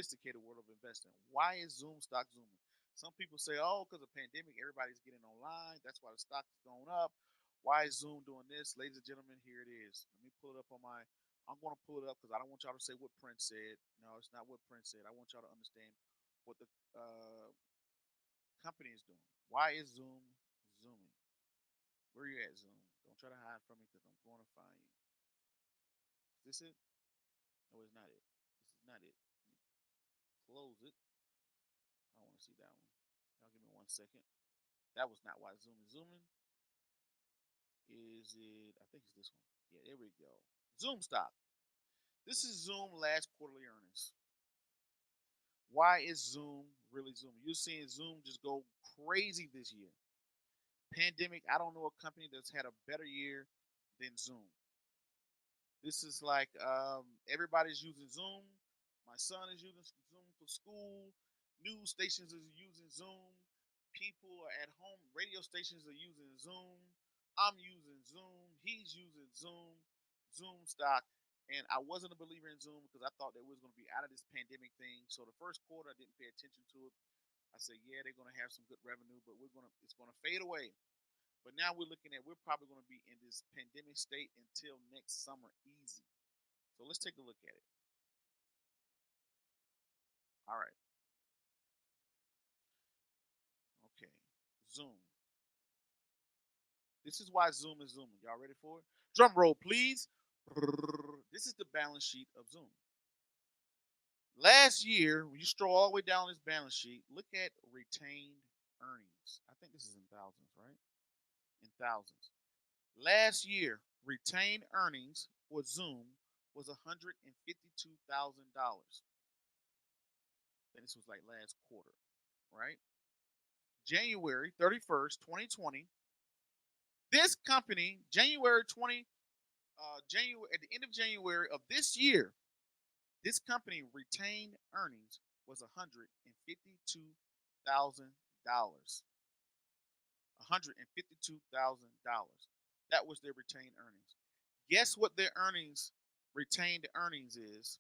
sophisticated world of investing. Why is Zoom stock zooming? Some people say, oh, because of pandemic, everybody's getting online. That's why the stock is going up. Why is Zoom doing this? Ladies and gentlemen, here it is. Let me pull it up on my. I'm going to pull it up because I don't want y'all to say what Prince said. No, it's not what Prince said. I want y'all to understand what the company is doing. Why is Zoom zooming? Where you at, Zoom? Don't try to hide from me because I'm going to find you. Is this it? No, it's not it. This is not it. Close it. I don't want to see that one. Y'all give me 1 second. That was not why Zoom is zooming. Is it? I think it's this one. Yeah, there we go. Zoom stock. This is Zoom last quarterly earnings. Why is Zoom really zooming? You're seeing Zoom just go crazy this year. Pandemic, I don't know a company that's had a better year than Zoom. This is like everybody's using Zoom. My son is using Zoom for school. News stations are using Zoom. People are at home. Radio stations are using Zoom. I'm using Zoom. He's using Zoom. Zoom stock. And I wasn't a believer in Zoom because I thought that we was going to be out of this pandemic thing. So the first quarter, I didn't pay attention to it. I said, yeah, they're going to have some good revenue, but it's going to fade away. But now we're probably going to be in this pandemic state until next summer easy. So let's take a look at it. All right. Okay. Zoom. This is why Zoom is zooming. Y'all ready for it? Drum roll, please. This is the balance sheet of Zoom. Last year, when you stroll all the way down this balance sheet, look at retained earnings. I think this is in thousands, right? In thousands. Last year, retained earnings for Zoom was $152,000. And this was like last quarter, right? January 31st, 2020. This company, January at the end of January of this year, this company retained earnings was $152,000. $152,000. That was their retained earnings. Guess what their retained earnings is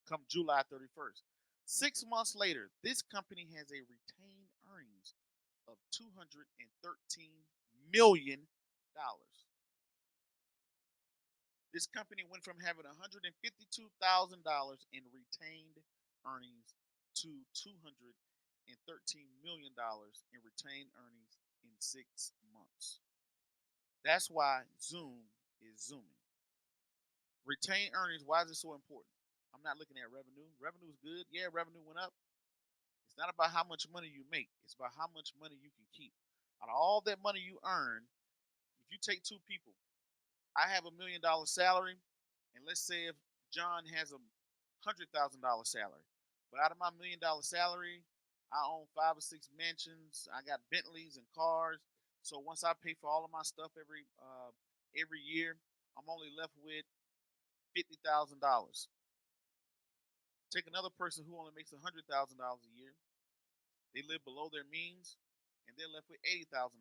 come July 31st. 6 months later, this company has a retained earnings of $213 million. This company went from having $152,000 in retained earnings to $213 million in retained earnings in 6 months. That's why Zoom is zooming. Retained earnings, why is it so important? I'm not looking at revenue. Revenue is good. Yeah, revenue went up. It's not about how much money you make. It's about how much money you can keep. Out of all that money you earn, if you take two people, I have $1 million salary, and let's say if John has $100,000 salary, but out of my $1 million salary, I own 5 or 6 mansions. I got Bentleys and cars. So once I pay for all of my stuff every year, I'm only left with $50,000. Take another person who only makes $100,000 a year. They live below their means, and they're left with $80,000.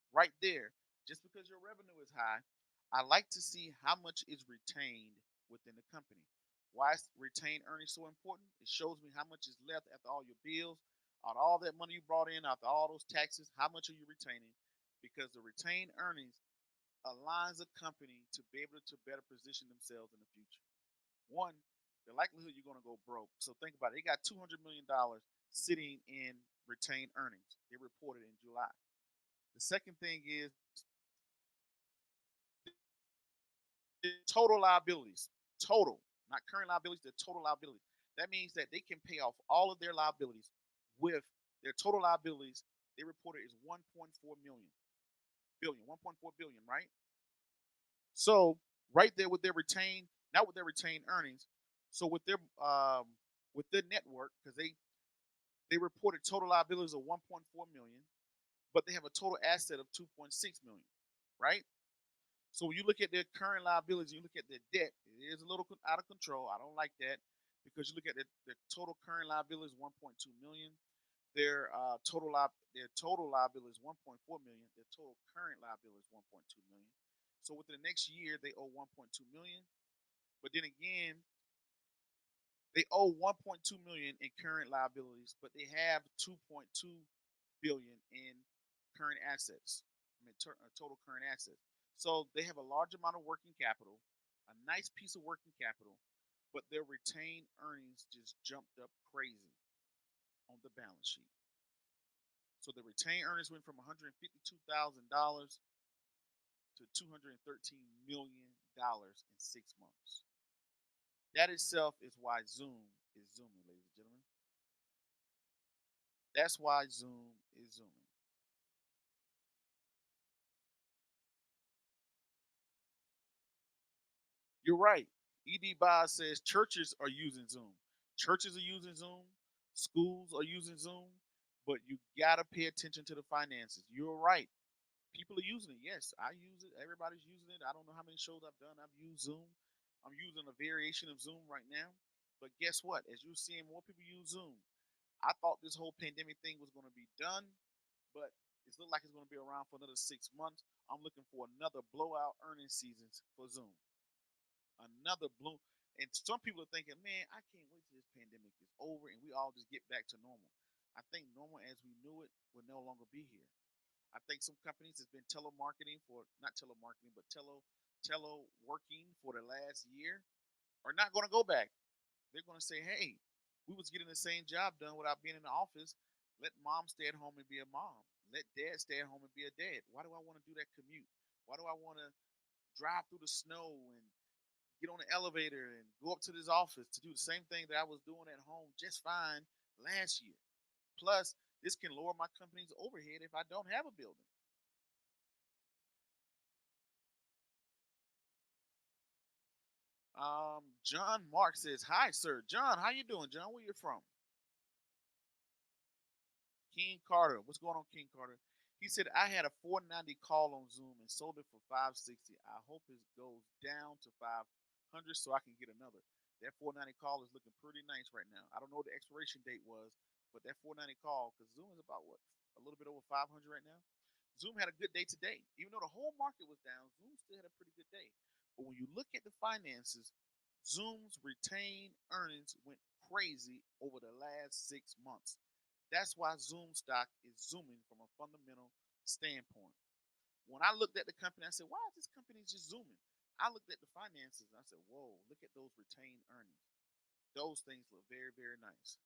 Right there, just because your revenue is high, I like to see how much is retained within the company. Why is retained earnings so important? It shows me how much is left after all your bills, out all that money you brought in, after all those taxes, how much are you retaining? Because the retained earnings aligns a company to be able to better position themselves in the future. One, the likelihood you're going to go broke. So think about it. They got $200 million sitting in retained earnings. They reported in July. The second thing is total liabilities. Total, not current liabilities, they're total liabilities. That means that they can pay off all of their liabilities with their total liabilities. They reported is 1.4 million billion, 1.4 billion, right? So right there with their retained, not with their retained earnings, so with their network, because they reported total liabilities of 1.4 million, but they have a total asset of 2.6 million, right? So when you look at their current liabilities, you look at their debt, it is a little out of control. I don't like that because you look at their total current liabilities 1.2 million. Their total liability is 1.4 million. Their total current liability is 1.2 million. So within the next year, they owe 1.2 million. But then again, They owe 1.2 million in current liabilities, but they have 2.2 billion in current assets. I mean, total current assets. So they have a large amount of working capital, a nice piece of working capital, but their retained earnings just jumped up crazy on the balance sheet. So the retained earnings went from $152,000 to $213 million in 6 months. That itself is why Zoom is zooming, ladies and gentlemen. That's why Zoom is zooming. You're right. ED Boz says churches are using Zoom. Churches are using Zoom. Schools are using Zoom. But you gotta pay attention to the finances. You're right. People are using it. Yes, I use it. Everybody's using it. I don't know how many shows I've done. I've used Zoom. I'm using a variation of Zoom right now. But guess what? As you're seeing more people use Zoom, I thought this whole pandemic thing was going to be done, but it's looked like it's going to be around for another 6 months. I'm looking for another blowout earnings seasons for Zoom. Another bloom. And some people are thinking, man, I can't wait till this pandemic is over and we all just get back to normal. I think normal as we knew it will no longer be here. I think some companies has been telemarketing for not telemarketing, but teleworking for the last year are not going to go back. They're going to say, hey, we was getting the same job done without being in the office. Let mom stay at home and be a mom. Let dad stay at home and be a dad. Why do I want to do that commute? Why do I want to drive through the snow and get on the elevator and go up to this office to do the same thing that I was doing at home just fine last year? Plus, this can lower my company's overhead if I don't have a building. John Mark says, "Hi, sir. John, how you doing, John? Where you from?" King Carter. What's going on, King Carter? He said, I had a 490 call on Zoom and sold it for 560. I hope it goes down to 500 so I can get another. That 490 call is looking pretty nice right now. I don't know what the expiration date was, but that 490 call, because Zoom is about what? A little bit over 500 right now. Zoom had a good day today. Even though the whole market was down, Zoom still had a pretty good day. But when you look at the finances, Zoom's retained earnings went crazy over the last 6 months. That's why Zoom stock is zooming from a fundamental standpoint. When I looked at the company, I said, why is this company just zooming? I looked at the finances and I said, whoa, look at those retained earnings. Those things look very, very nice.